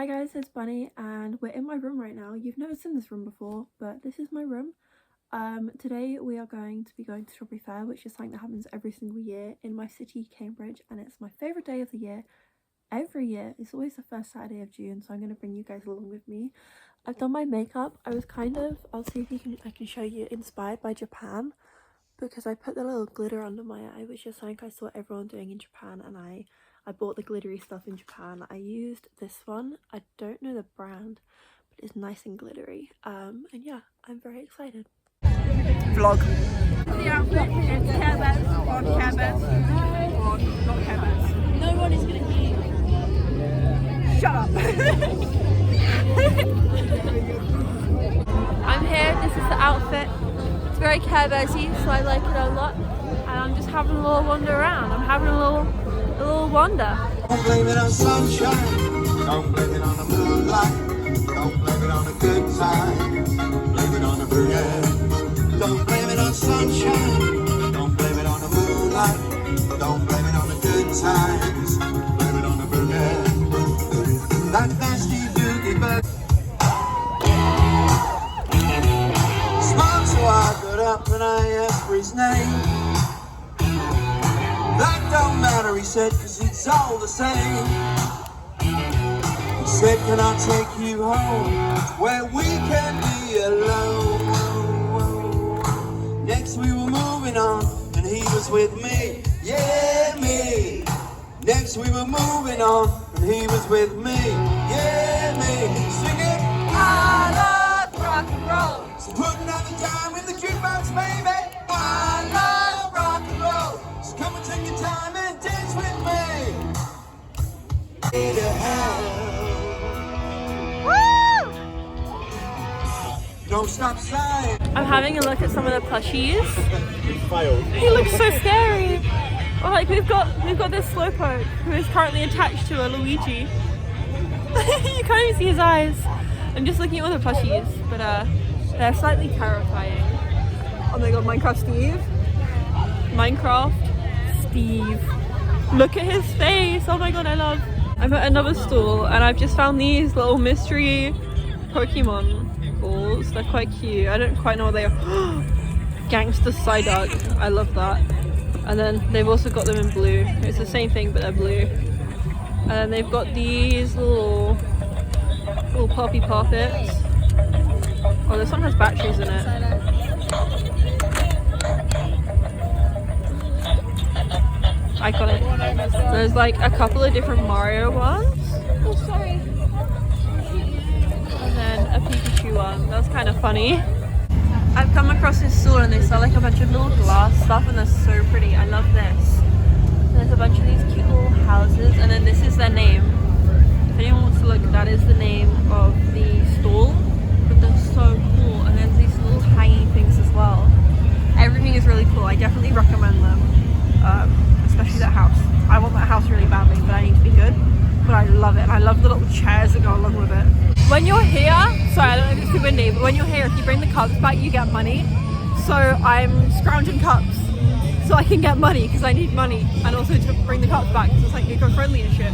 Hi guys, it's Bunny and we're in my room right now. You've never seen this room before, but this is my room. Today we are going to be going to Strawberry Fair, which is something that happens every single year in my city, Cambridge, and it's my favourite day of the year. Every year, it's always the first Saturday of June, so I'm going to bring you guys along with me. I've done my makeup. I was I'll see if I can show you, inspired by Japan, because I put the little glitter under my eye, which is something I saw everyone doing in Japan, and I bought the glittery stuff in Japan. I used this one. I don't know the brand, but it's nice and glittery. And yeah, I'm very excited. Vlog. The outfit is Care Bears on Care Bears or not Care Bears. No one is gonna hear you. Shut up. I'm here. This is the outfit. It's very Care Bearsy, so I like it a lot. And I'm just having a little wander around. I'm having a little wander. Don't blame it on sunshine, don't blame it on the moonlight, don't blame it on the good times, blame it on the brilliant. Don't blame it on sunshine, don't blame it on the moonlight, don't blame it on the good times, blame it on the brilliant. That nasty doogie bug. Smiled so I got up and I asked for his name. That don't matter, he said, cause it's all the same. He said, can I take you home where we can be alone? Next we were moving on and he was with me, yeah, me. Next we were moving on and he was with me, yeah, me. Singing, I love rock and roll. So putting out the time with the jukebox, baby. I love rock and roll. So come and take your time and dance with me. Woo! Don't stop sighing. I'm having a look at some of the plushies. You failed. He looks so scary. Or like we've got this slowpoke who is currently attached to a Luigi. You can't even see his eyes. I'm just looking at all the plushies, but they're slightly terrifying. Oh my god, Minecraft Steve. Minecraft Steve. Look at his face. Oh my god, I'm at another stall and I've just found these little mystery Pokemon balls. They're quite cute. I don't quite know what they are. Gangster Psyduck. I love that. And then they've also got them in blue. It's the same thing but they're blue. And then they've got these little poppy poppets. Oh, this one has batteries in it. Iconic. There's like a couple of different Mario ones. Oh, sorry. And then a Pikachu one. That's kind of funny. I've come across this store and they sell like a bunch of little glass stuff and they're so pretty. I love this. And there's a bunch of these cute little houses and then this is their name. If anyone wants to look, that is the name of the stall. But they're so cool and there's these little hanging things as well. Everything is really cool. I definitely recommend them. Especially that house. I want that house really badly, but I need to be good. But I love it, and I love the little chairs that go along with it. When you're here, sorry, I don't know if it's too windy, but when you're here, if you bring the cups back, you get money. So I'm scrounging cups so I can get money because I need money, and also to bring the cups back because it's like eco-friendly and shit.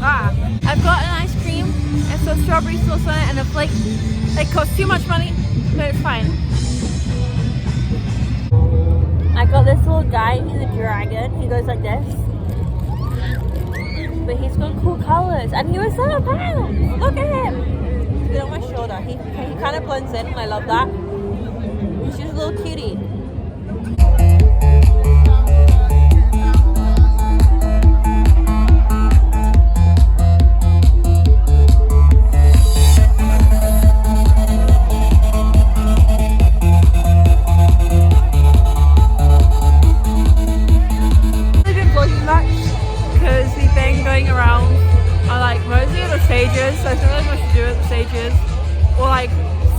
I've got an ice cream. It's got strawberry sauce on it, and it's like it costs too much money, but it's fine. I got this little guy, he's a dragon, he goes like this. But he's got cool colours and he was £7. Look at him! He's been on my shoulder. He kind of blends in and I love that. He's just a little cutie. There's not really much to do at the stages or like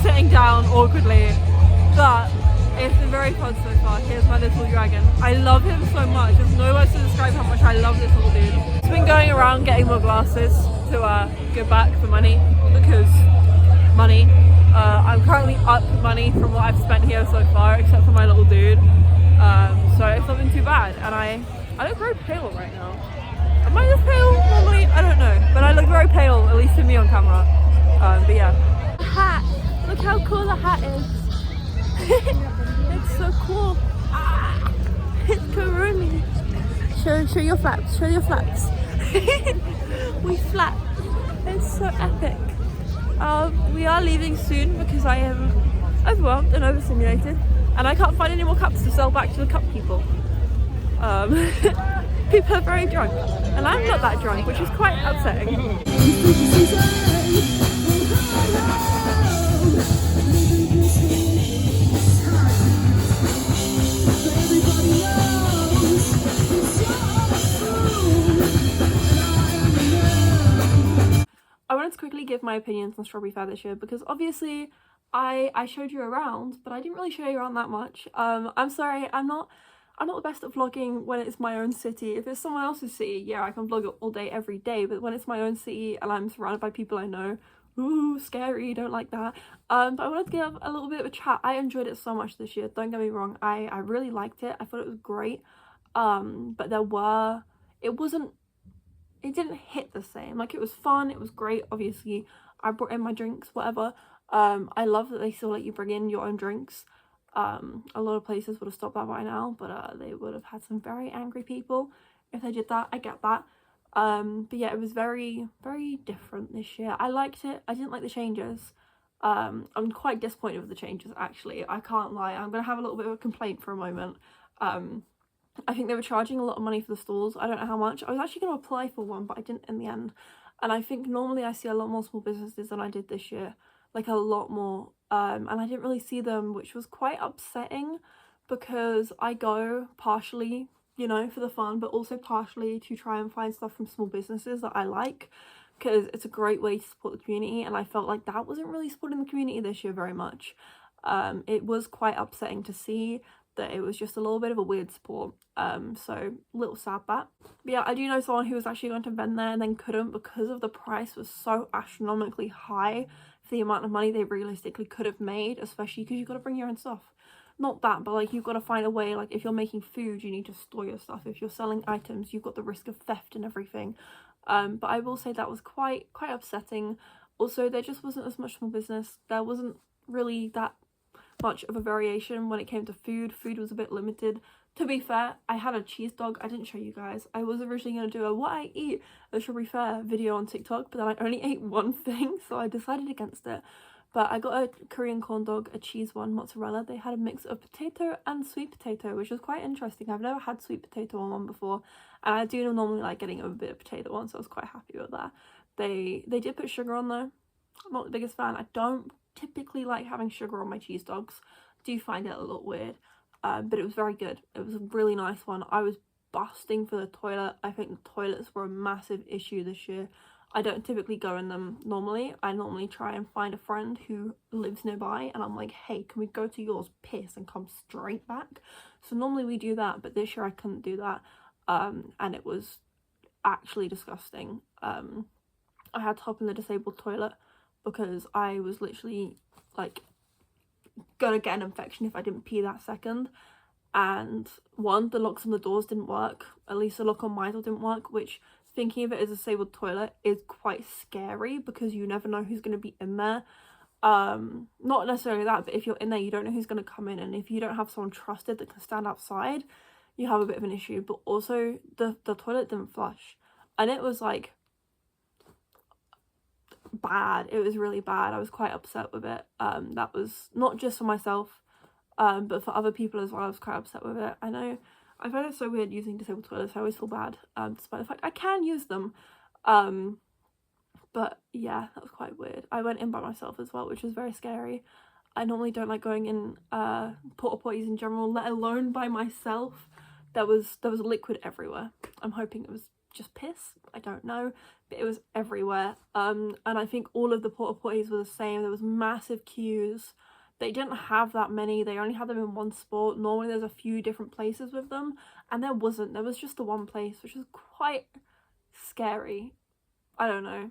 sitting down awkwardly, but it's been very fun so far. Here's my little dragon. I love him so much. There's no words to describe how much I love this little dude. It's been going around getting more glasses to go back for money because money. I'm currently up money from what I've spent here so far except for my little dude. So it's not been too bad and I look very pale right now. Am I this pale normally? I don't know, but I look very pale, at least in on camera. But yeah. The hat! Look how cool the hat is! It's so cool! Ah, it's Karumi! Show your flaps, show your flaps! We flap! It's so epic! We are leaving soon because I am overwhelmed and overstimulated, and I can't find any more cups to sell back to the cup people. People are very drunk, and I'm not that drunk, which is quite upsetting. I wanted to quickly give my opinions on Strawberry Fair this year because obviously I showed you around, but I didn't really show you around that much. I'm sorry, I'm not the best at vlogging when it's my own city. If it's someone else's city, yeah, I can vlog it all day every day, but when it's my own city and I'm surrounded by people I know, ooh, scary, don't like that. But I wanted to give a little bit of a chat. I enjoyed it so much this year, don't get me wrong. I really liked it. I thought it was great. But it didn't hit the same. Like, it was fun, it was great. Obviously I brought in my drinks, whatever. I love that they still let you bring in your own drinks. A lot of places would have stopped that by now, but they would have had some very angry people if they did that. I get that. But yeah, it was very, very different this year. I liked it. I didn't like the changes. I'm quite disappointed with the changes, actually. I can't lie. I'm gonna have a little bit of a complaint for a moment. I think they were charging a lot of money for the stalls. I don't know how much. I was actually going to apply for one, but I didn't in the end. And I think normally I see a lot more small businesses than I did this year. Like, a lot more. And I didn't really see them, which was quite upsetting because I go partially, you know, for the fun, but also partially to try and find stuff from small businesses that I like, because it's a great way to support the community. And I felt like that wasn't really supporting the community this year very much. It was quite upsetting to see that it was just a little bit of a weird sport. So a little sad that. But yeah, I do know someone who was actually going to vend there and then couldn't because of the price was so astronomically high for the amount of money they realistically could have made, especially because you've got to bring your own stuff. Not that, but like, you've got to find a way. Like, if you're making food, you need to store your stuff. If you're selling items, you've got the risk of theft and everything. But I will say that was quite upsetting. Also, there just wasn't as much small business. There wasn't really that much of a variation when it came to food. Food was a bit limited. To be fair, I had a cheese dog. I didn't show you guys. I was originally going to do a what I eat at Strawberry Fair video on TikTok, but then I only ate one thing, so I decided against it. But I got a Korean corn dog, a cheese one, mozzarella. They had a mix of potato and sweet potato, which was quite interesting. I've never had sweet potato on one before, and I do normally like getting a bit of potato on, so I was quite happy with that. They did put sugar on though. I'm not the biggest fan. I don't typically like having sugar on my cheese dogs. Do find it a little weird, but it was very good. It was a really nice one. I was busting for the toilet. I think the toilets were a massive issue this year. I don't typically go in them normally. I normally try and find a friend who lives nearby and I'm like, hey, can we go to yours, piss, and come straight back? So normally we do that, but this year I couldn't do that, and it was actually disgusting. I had to hop in the disabled toilet because I was literally like gonna get an infection if I didn't pee that second. And one, the locks on the doors didn't work. At least the lock on my door didn't work, which, thinking of it as a disabled toilet, is quite scary because you never know who's going to be in there. Not necessarily that, but if you're in there, you don't know who's going to come in, and if you don't have someone trusted that can stand outside, you have a bit of an issue. But also the toilet didn't flush, and it was like bad. It was really bad. I was quite upset with it. That was not just for myself, but for other people as well. I was quite upset with it. I know I find it so weird using disabled toilets. I always feel bad, despite the fact I can use them. But yeah, that was quite weird. I went in by myself as well, which was very scary. I normally don't like going in porta potties in general, let alone by myself. There was liquid everywhere. I'm hoping it was just piss. I don't know, but it was everywhere. And I think all of the porta potties were the same. There was massive queues. They didn't have that many. They only had them in one spot. Normally there's a few different places with them, and there wasn't. There was just the one place, which was quite scary. I don't know.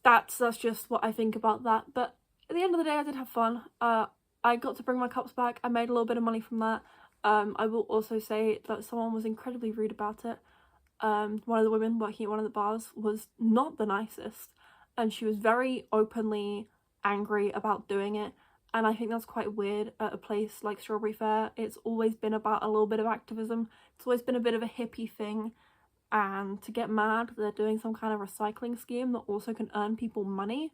That's just what I think about that. But at the end of the day, I did have fun. I got to bring my cups back. I made a little bit of money from that. I will also say that someone was incredibly rude about it. one of the women working at one of the bars, was not the nicest, and she was very openly angry about doing it. And I think that's quite weird at a place like Strawberry Fair. It's always been about a little bit of activism. It's always been a bit of a hippie thing, and to get mad that they're doing some kind of recycling scheme that also can earn people money,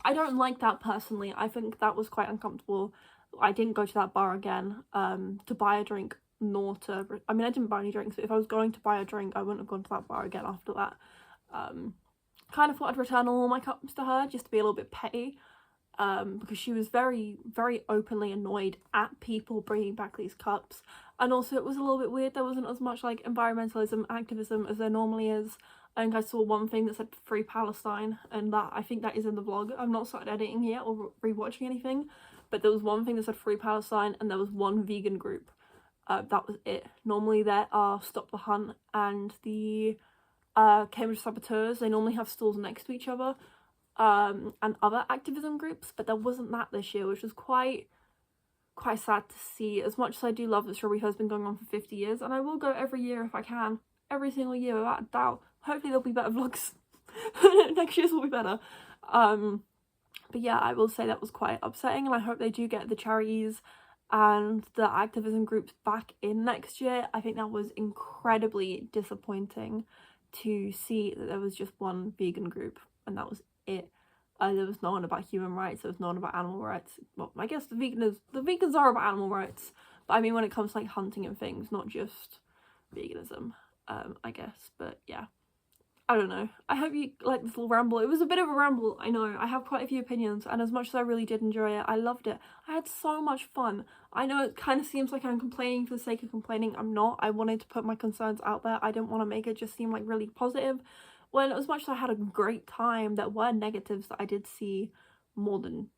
I don't like that personally. I think that was quite uncomfortable. I didn't go to that bar again to buy a drink, nor to, I mean, I didn't buy any drinks, but if I was going to buy a drink, I wouldn't have gone to that bar again after that. Kind of thought I'd return all my cups to her just to be a little bit petty, because she was very, very openly annoyed at people bringing back these cups. And also it was a little bit weird, there wasn't as much like environmentalism, activism as there normally is. I think I saw one thing that said Free Palestine, and that, I think that is in the vlog. I've not started editing yet or rewatching anything, but there was one thing that said Free Palestine, and there was one vegan group. That was it. Normally there are Stop the Hunt and the Cambridge Saboteurs. They normally have stalls next to each other, and other activism groups, but there wasn't that this year, which was quite sad to see. As much as I do love that Strawberry Fair has been going on for 50 years, and I will go every year if I can, every single year without a doubt. Hopefully there'll be better vlogs. Next year's will be better. But yeah, I will say that was quite upsetting, and I hope they do get the charities and the activism groups back in next year. I think that was incredibly disappointing to see that there was just one vegan group and that was it. There was no one about human rights, there was no one about animal rights. Well, I guess the vegans are about animal rights, but I mean when it comes to like hunting and things, not just veganism, I guess. But yeah, I don't know. I hope you like this little ramble. It was a bit of a ramble, I know. I have quite a few opinions, and as much as I really did enjoy it, I loved it. I had so much fun. I know it kind of seems like I'm complaining for the sake of complaining. I'm not. I wanted to put my concerns out there. I didn't want to make it just seem like really positive. When as much as I had a great time, there were negatives that I did see more than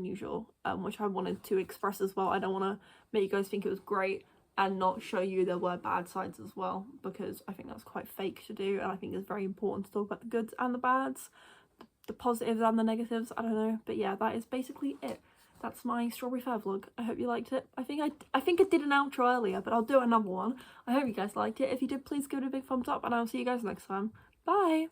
usual, which I wanted to express as well. I don't want to make you guys think it was great and not show you there were bad sides as well, because I think that's quite fake to do, and I think it's very important to talk about the goods and the bads, the positives and the negatives. I don't know, but yeah, that is basically it. That's my Strawberry Fair vlog. I hope you liked it. I think I did an outro earlier, but I'll do another one. I hope you guys liked it. If you did, please give it a big thumbs up, and I'll see you guys next time. Bye!